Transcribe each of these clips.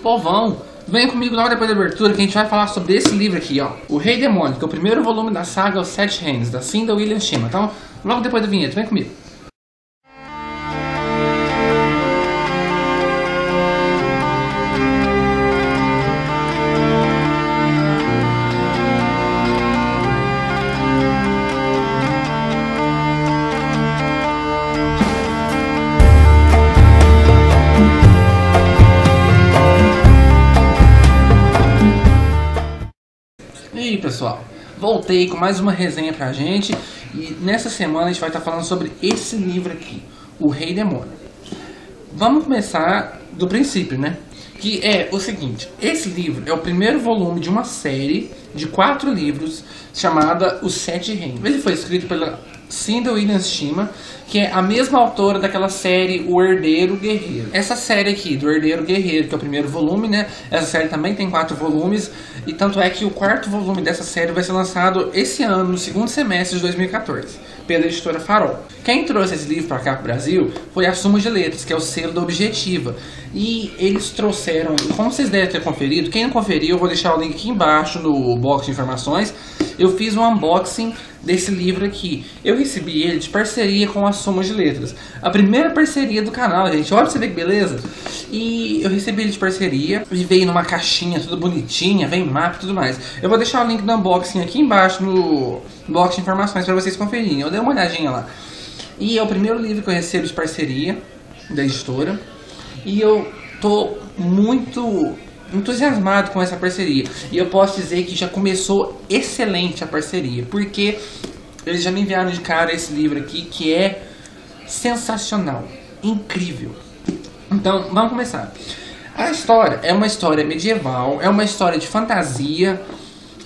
Povão, venha comigo logo depois da abertura que a gente vai falar sobre esse livro aqui, ó. O Rei Demônio, que é o primeiro volume da saga Os Sete Reinos, da Cynda William Shima. Então, logo depois da vinheta, vem comigo. E aí pessoal, voltei com mais uma resenha pra gente e nessa semana a gente vai estar falando sobre esse livro aqui, O Rei Demônio. Vamos começar do princípio, né? Que é o seguinte, esse livro é o primeiro volume de uma série de 4 livros chamada Os Sete Reinos. Ele foi escrito pela Cynda William Shima, que é a mesma autora daquela série O Herdeiro Guerreiro. Essa série aqui, do Herdeiro Guerreiro, que é o primeiro volume, né? Essa série também tem 4 volumes, e tanto é que o 4º volume dessa série vai ser lançado esse ano, no segundo semestre de 2014, pela editora Farol. Quem trouxe esse livro para cá pro Brasil foi a Suma de Letras, que é o selo da Objetiva. E eles trouxeram, como vocês devem ter conferido, quem não conferiu, eu vou deixar o link aqui embaixo no box de informações. Eu fiz um unboxing desse livro aqui. Eu recebi ele de parceria com a Suma de Letras. A primeira parceria do canal, gente. Olha pra você ver que beleza. E eu recebi ele de parceria. E veio numa caixinha tudo bonitinha, vem mapa e tudo mais. Eu vou deixar o link do unboxing aqui embaixo no box de informações para vocês conferirem. Eu dei uma olhadinha lá. E é o primeiro livro que eu recebo de parceria da editora. E eu tô muito entusiasmado com essa parceria. E eu posso dizer que já começou excelente a parceria, porque eles já me enviaram de cara esse livro aqui, que é sensacional, incrível. Então, vamos começar. A história é uma história medieval, é uma história de fantasia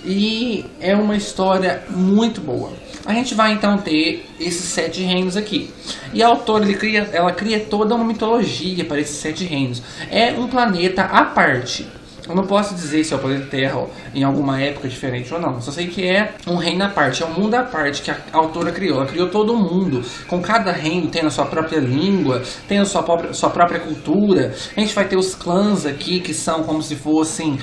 e é uma história muito boa. A gente vai então ter esses 7 reinos aqui. E a autora ela cria toda uma mitologia para esses 7 reinos. É um planeta à parte. Eu não posso dizer se é o planeta Terra em alguma época diferente ou não. Só sei que é um reino à parte, é um mundo à parte que a autora criou. Ela criou todo o mundo, com cada reino tendo a sua própria língua, tendo a sua própria cultura. A gente vai ter os clãs aqui, que são como se fossem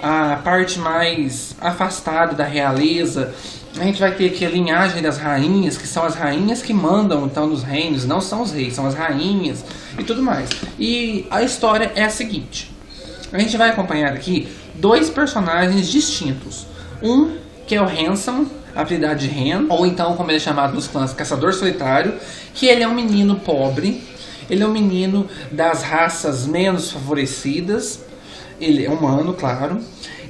a parte mais afastada da realeza. A gente vai ter aqui a linhagem das rainhas, que são as rainhas que mandam então nos reinos, não são os reis, são as rainhas e tudo mais. E a história é a seguinte. A gente vai acompanhar aqui 2 personagens distintos. Um que é o Handsome, apelidado de Ren, ou então como ele é chamado nos clãs, Caçador Solitário, que ele é um menino pobre, ele é um menino das raças menos favorecidas, ele é humano, claro,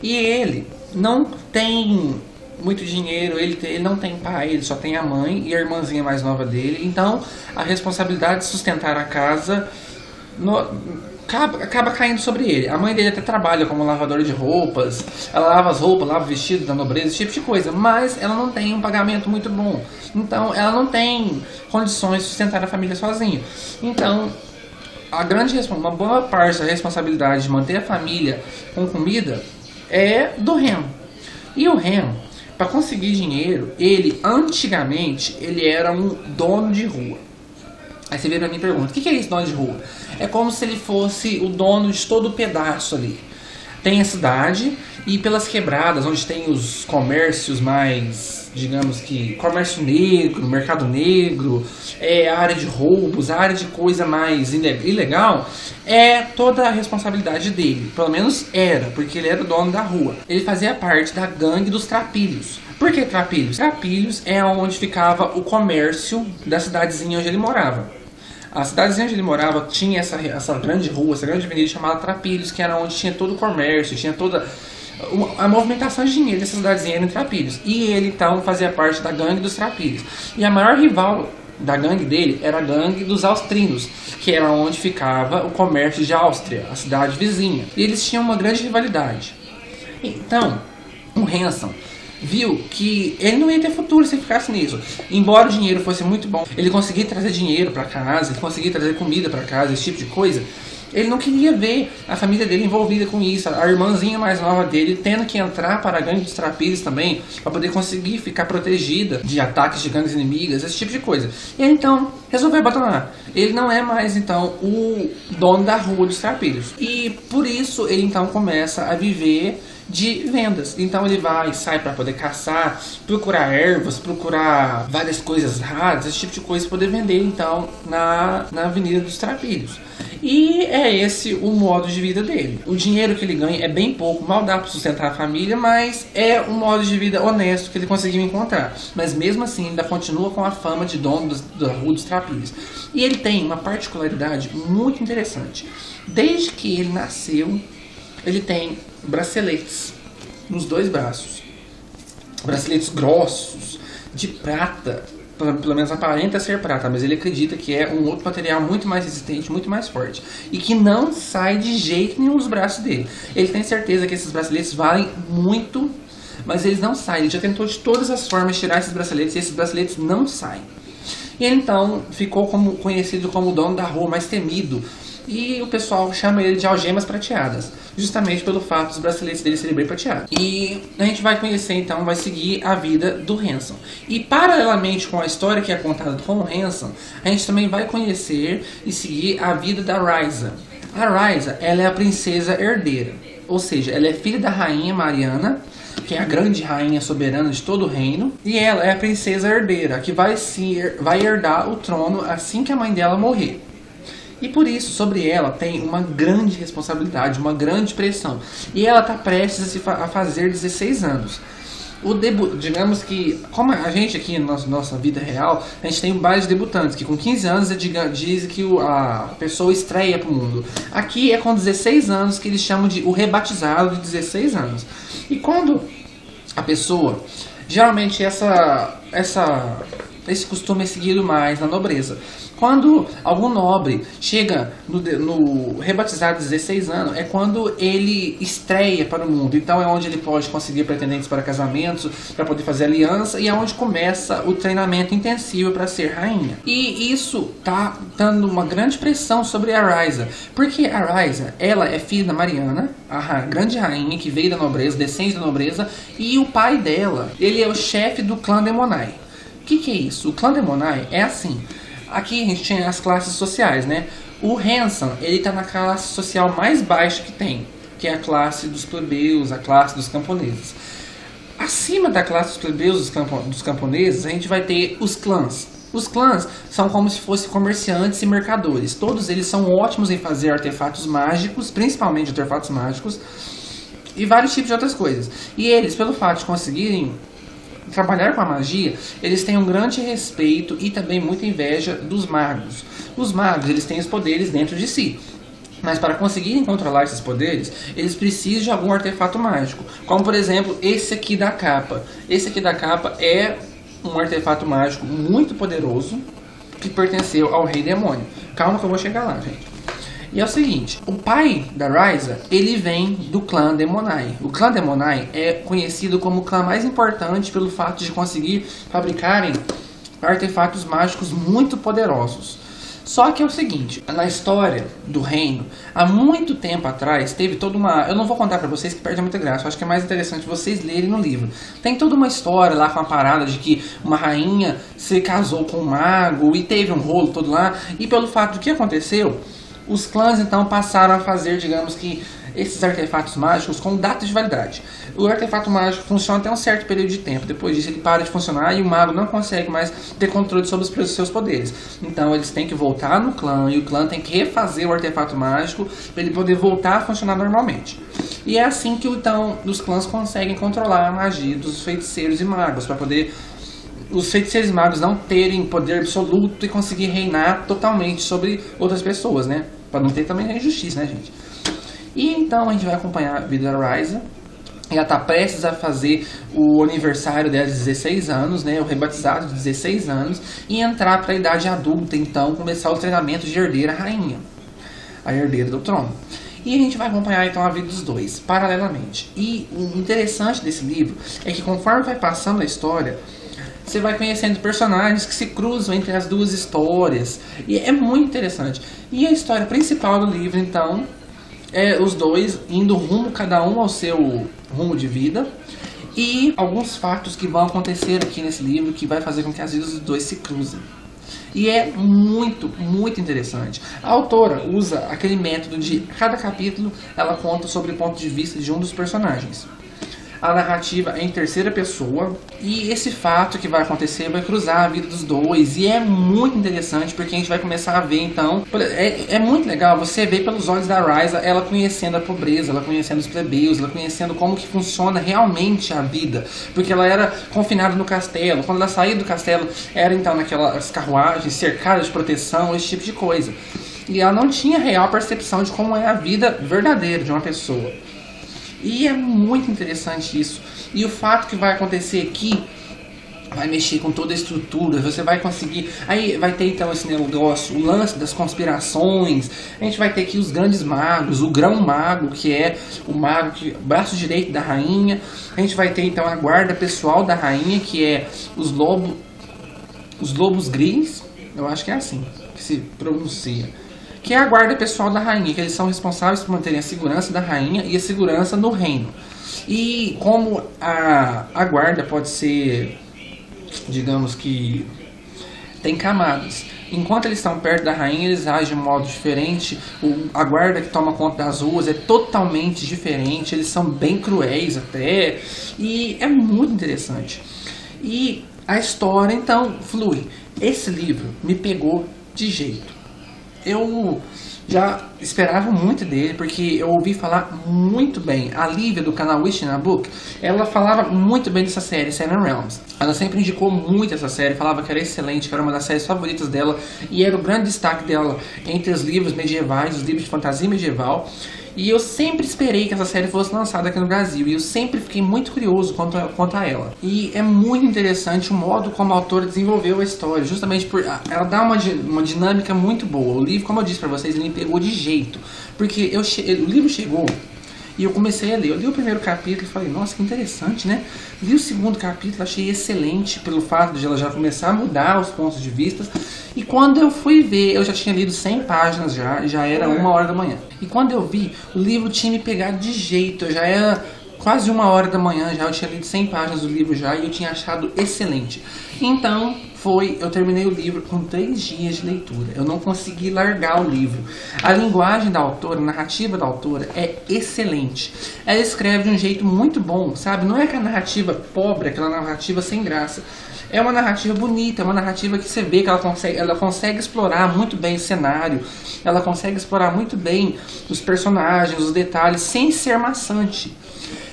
e ele não tem muito dinheiro, ele não tem pai, ele só tem a mãe e a irmãzinha mais nova dele. Então a responsabilidade de sustentar a casa acaba caindo sobre ele. A mãe dele até trabalha como lavadora de roupas, ela lava as roupas, lava o vestido da nobreza, esse tipo de coisa, mas ela não tem um pagamento muito bom, então ela não tem condições de sustentar a família sozinha. Então uma boa parte da responsabilidade de manter a família com comida é do Ren. E o Ren, para conseguir dinheiro, antigamente ele era um dono de rua. Aí você vem pra mim e pergunta, o que é isso, dono de rua? É como se ele fosse o dono de todo o pedaço ali. Tem a cidade e pelas quebradas, onde tem os comércios mais, digamos que, comércio negro, mercado negro, a área de roubos, a área de coisa mais ilegal, é toda a responsabilidade dele. Pelo menos era, porque ele era o dono da rua. Ele fazia parte da gangue dos Trapilhos. Por que Trapilhos? Trapilhos é onde ficava o comércio da cidadezinha onde ele morava. A cidadezinha onde ele morava tinha essa grande rua, essa grande avenida chamada Trapilhos, que era onde tinha todo o comércio, tinha toda a movimentação de dinheiro dessa cidadezinha era em Trapilhos. E ele então fazia parte da gangue dos Trapilhos. E a maior rival da gangue dele era a gangue dos Austrinos, que era onde ficava o comércio de Áustria, a cidade vizinha. E eles tinham uma grande rivalidade. Então, o Handsome viu que ele não ia ter futuro se ficasse nisso. Embora o dinheiro fosse muito bom, ele conseguia trazer dinheiro para casa, ele conseguia trazer comida para casa, esse tipo de coisa, Ele não queria ver a família dele envolvida com isso, a irmãzinha mais nova dele tendo que entrar para a gangue dos Trapilhos também, para poder conseguir ficar protegida de ataques de gangues inimigas, esse tipo de coisa. E ele, então, resolveu abandonar. Ele não é mais, então, o dono da rua dos Trapilhos. E por isso ele, então, começa a viver de vendas. Então ele vai e sai para poder caçar, procurar ervas, procurar várias coisas raras, esse tipo de coisa, para poder vender, então, na Avenida dos Trapilhos. E é esse o modo de vida dele. O dinheiro que ele ganha é bem pouco, mal dá para sustentar a família, mas é um modo de vida honesto que ele conseguiu encontrar. Mas mesmo assim, ainda continua com a fama de dono da Rua dos Trapilhos. E ele tem uma particularidade muito interessante. Desde que ele nasceu, ele tem braceletes nos 2 braços. Braceletes grossos, de prata. Pelo menos aparenta ser prata, mas ele acredita que é um outro material muito mais resistente, muito mais forte. E que não sai de jeito nenhum dos braços dele. Ele tem certeza que esses braceletes valem muito, mas eles não saem. Ele já tentou de todas as formas tirar esses braceletes e esses braceletes não saem. E ele então ficou conhecido como o dono da rua mais temido. E o pessoal chama ele de algemas prateadas, justamente pelo fato dos braceletes dele serem bem prateados. E a gente vai conhecer, então, vai seguir a vida do Hanson. E paralelamente com a história que é contada com o Hanson, a gente também vai conhecer e seguir a vida da Ryza. A Ryza, ela é a princesa herdeira, ou seja, ela é filha da rainha Mariana, que é a grande rainha soberana de todo o reino, e ela é a princesa herdeira, que vai herdar o trono assim que a mãe dela morrer. E por isso, sobre ela tem uma grande responsabilidade, uma grande pressão. E ela está prestes a fazer 16 anos. Digamos que, como a gente aqui na nossa vida real, a gente tem vários debutantes, que com 15 anos diz que a pessoa estreia para o mundo. Aqui é com 16 anos que eles chamam de o rebatizado de 16 anos. E quando a pessoa, geralmente esse costume é seguido mais na nobreza. Quando algum nobre chega no rebatizado de 16 anos, é quando ele estreia para o mundo. Então é onde ele pode conseguir pretendentes para casamentos, para poder fazer aliança, e é onde começa o treinamento intensivo para ser rainha. E isso tá dando uma grande pressão sobre a Ryza, porque a Ryza, ela é filha da Mariana, a grande rainha que veio da nobreza, descende da nobreza, e o pai dela, ele é o chefe do clã Demonai. O que é isso? O clã Demonai é assim. Aqui a gente tinha as classes sociais, né? O Hanson, ele tá na classe social mais baixa que tem, que é a classe dos plebeus, a classe dos camponeses. Acima da classe dos plebeus, dos camponeses, a gente vai ter os clãs. Os clãs são como se fossem comerciantes e mercadores. Todos eles são ótimos em fazer artefatos mágicos, principalmente artefatos mágicos, e vários tipos de outras coisas. E eles, pelo fato de conseguirem trabalhar com a magia, eles têm um grande respeito e também muita inveja dos magos. Os magos, eles têm os poderes dentro de si, mas para conseguirem controlar esses poderes, eles precisam de algum artefato mágico, como por exemplo esse aqui da capa. Esse aqui da capa é um artefato mágico muito poderoso que pertenceu ao Rei Demônio. Calma que eu vou chegar lá, gente. E é o seguinte, o pai da Ryza, ele vem do clã Demonai. O clã Demonai é conhecido como o clã mais importante pelo fato de conseguir fabricarem artefatos mágicos muito poderosos. Só que é o seguinte, na história do reino, há muito tempo atrás, teve toda uma... Eu não vou contar pra vocês que perde muita graça, eu acho que é mais interessante vocês lerem no livro. Tem toda uma história lá com a parada de que uma rainha se casou com um mago e teve um rolo todo lá. E pelo fato do que aconteceu, os clãs então passaram a fazer, digamos que, esses artefatos mágicos com data de validade. O artefato mágico funciona até um certo período de tempo. Depois disso ele para de funcionar e o mago não consegue mais ter controle sobre os seus poderes. Então eles têm que voltar no clã e o clã tem que refazer o artefato mágico para ele poder voltar a funcionar normalmente. E é assim que então os clãs conseguem controlar a magia dos feiticeiros e magos, para poder os feiticeiros e magos não terem poder absoluto e conseguir reinar totalmente sobre outras pessoas, né? Para não ter também a injustiça, né, gente? E então a gente vai acompanhar a vida da Ryza. Ela está prestes a fazer o aniversário dela de 16 anos, né? O rebatizado de 16 anos. E entrar para a idade adulta, então, começar o treinamento de herdeira rainha. A herdeira do trono. E a gente vai acompanhar então a vida dos dois, paralelamente. E o interessante desse livro é que conforme vai passando a história, você vai conhecendo personagens que se cruzam entre as duas histórias. E é muito interessante. E a história principal do livro, então, é os dois indo rumo, cada um ao seu rumo de vida. E alguns fatos que vão acontecer aqui nesse livro que vai fazer com que as vidas dos dois se cruzem. E é muito, muito interessante. A autora usa aquele método de cada capítulo ela conta sobre o ponto de vista de um dos personagens. A narrativa é em terceira pessoa e esse fato que vai acontecer vai cruzar a vida dos dois. E é muito interessante porque a gente vai começar a ver então... É muito legal você ver pelos olhos da Ryza ela conhecendo a pobreza, ela conhecendo os plebeus, ela conhecendo como que funciona realmente a vida. Porque ela era confinada no castelo. Quando ela saía do castelo era então naquelas carruagens cercadas de proteção, esse tipo de coisa. E ela não tinha real percepção de como é a vida verdadeira de uma pessoa. E é muito interessante isso. E o fato que vai acontecer aqui vai mexer com toda a estrutura. Você vai conseguir... Aí vai ter então esse negócio, o lance das conspirações. A gente vai ter aqui os grandes magos. O grão-mago, que é o mago, o braço direito da rainha. A gente vai ter então a guarda pessoal da rainha, que é os lobos gris. Eu acho que é assim que se pronuncia. Que é a guarda pessoal da rainha, que eles são responsáveis por manterem a segurança da rainha e a segurança no reino. E como a guarda pode ser, digamos que, tem camadas. Enquanto eles estão perto da rainha, eles agem de um modo diferente. A guarda que toma conta das ruas é totalmente diferente. Eles são bem cruéis até. E é muito interessante. E a história, então, flui. Esse livro me pegou de jeito. Eu já esperava muito dele, porque eu ouvi falar muito bem. A Lívia, do canal Wish in a Book, ela falava muito bem dessa série, Seven Realms. Ela sempre indicou muito essa série, falava que era excelente, que era uma das séries favoritas dela, e era o grande destaque dela entre os livros medievais, os livros de fantasia medieval. E eu sempre esperei que essa série fosse lançada aqui no Brasil. E eu sempre fiquei muito curioso quanto a ela. E é muito interessante o modo como a autora desenvolveu a história. Justamente por ela dá uma dinâmica muito boa. O livro, como eu disse pra vocês, ele me pegou de jeito. Porque o livro chegou e eu comecei a ler. Eu li o primeiro capítulo e falei, nossa, que interessante, né? Li o segundo capítulo, achei excelente pelo fato de ela já começar a mudar os pontos de vista. E quando eu fui ver, eu já tinha lido 100 páginas já era 1h da manhã. E quando eu vi, o livro tinha me pegado de jeito, já era quase 1h da manhã já, eu tinha lido 100 páginas do livro já e eu tinha achado excelente. Então, eu terminei o livro com 3 dias de leitura. Eu não consegui largar o livro. A linguagem da autora, a narrativa da autora é excelente. Ela escreve de um jeito muito bom, sabe? Não é aquela narrativa pobre, aquela narrativa sem graça. É uma narrativa bonita, é uma narrativa que você vê que ela consegue explorar muito bem o cenário, ela consegue explorar muito bem os personagens, os detalhes, sem ser maçante.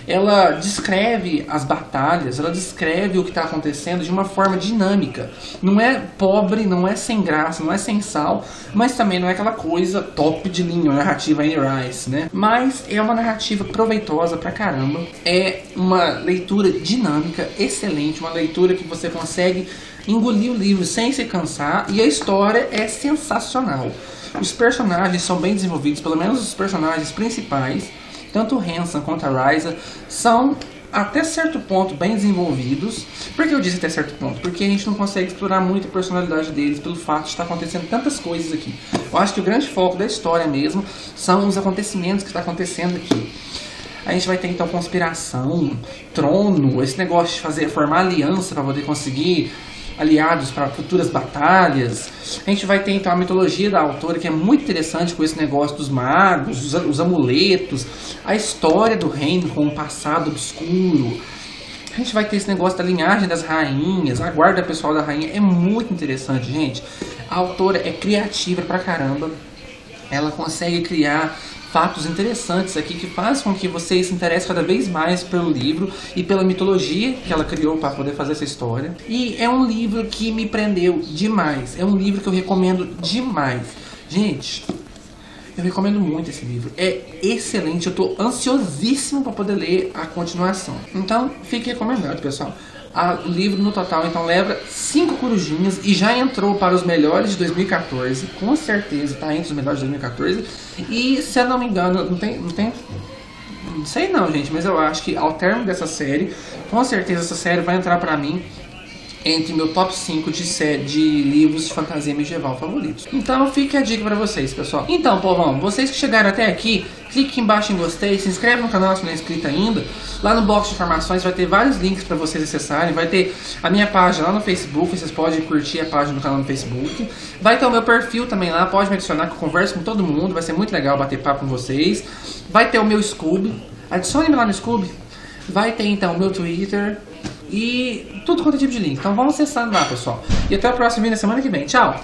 Ela descreve as batalhas, ela descreve o que está acontecendo de uma forma dinâmica. Não é pobre, não é sem graça, não é sem sal, mas também não é aquela coisa top de linha, uma narrativa Anne Rice, né? Mas é uma narrativa proveitosa pra caramba. É uma leitura dinâmica, excelente, uma leitura que você consegue engolir o livro sem se cansar, e a história é sensacional. Os personagens são bem desenvolvidos, pelo menos os personagens principais. Tanto o Hanson quanto a Ryza são, até certo ponto, bem desenvolvidos. Por que eu disse até certo ponto? Porque a gente não consegue explorar muito a personalidade deles pelo fato de estar acontecendo tantas coisas aqui. Eu acho que o grande foco da história mesmo são os acontecimentos que estão acontecendo aqui. A gente vai ter então conspiração, trono, esse negócio de formar aliança para poder conseguir aliados para futuras batalhas. A gente vai ter então a mitologia da autora, que é muito interessante, com esse negócio dos magos, os amuletos, a história do reino com um passado obscuro. A gente vai ter esse negócio da linhagem das rainhas, a guarda pessoal da rainha. É muito interessante, gente. A autora é criativa pra caramba. Ela consegue criar fatos interessantes aqui que fazem com que você se interesse cada vez mais pelo livro e pela mitologia que ela criou para poder fazer essa história. E é um livro que me prendeu demais. É um livro que eu recomendo demais. Gente, eu recomendo muito esse livro. É excelente. Eu tô ansiosíssimo para poder ler a continuação. Então, fique recomendado, pessoal. O livro no total então leva 5 corujinhas e já entrou para os melhores de 2014, com certeza está entre os melhores de 2014. E se eu não me engano, não sei não, gente, mas eu acho que ao término dessa série, com certeza essa série vai entrar para mim entre meu top 5 de livros de fantasia medieval favoritos. Então fica a dica pra vocês, pessoal. Então, povão, vocês que chegaram até aqui, clique aqui embaixo em gostei, se inscreve no canal se não é inscrito ainda. Lá no box de informações vai ter vários links pra vocês acessarem. Vai ter a minha página lá no Facebook, vocês podem curtir a página do canal no Facebook. Vai ter o meu perfil também lá, pode me adicionar que eu converso com todo mundo, vai ser muito legal bater papo com vocês. Vai ter o meu Scooby, adicione-me lá no Scooby. Vai ter então o meu Twitter e tudo quanto é tipo de link. Então vamos acessando lá, pessoal. E até o próximo vídeo na semana que vem. Tchau!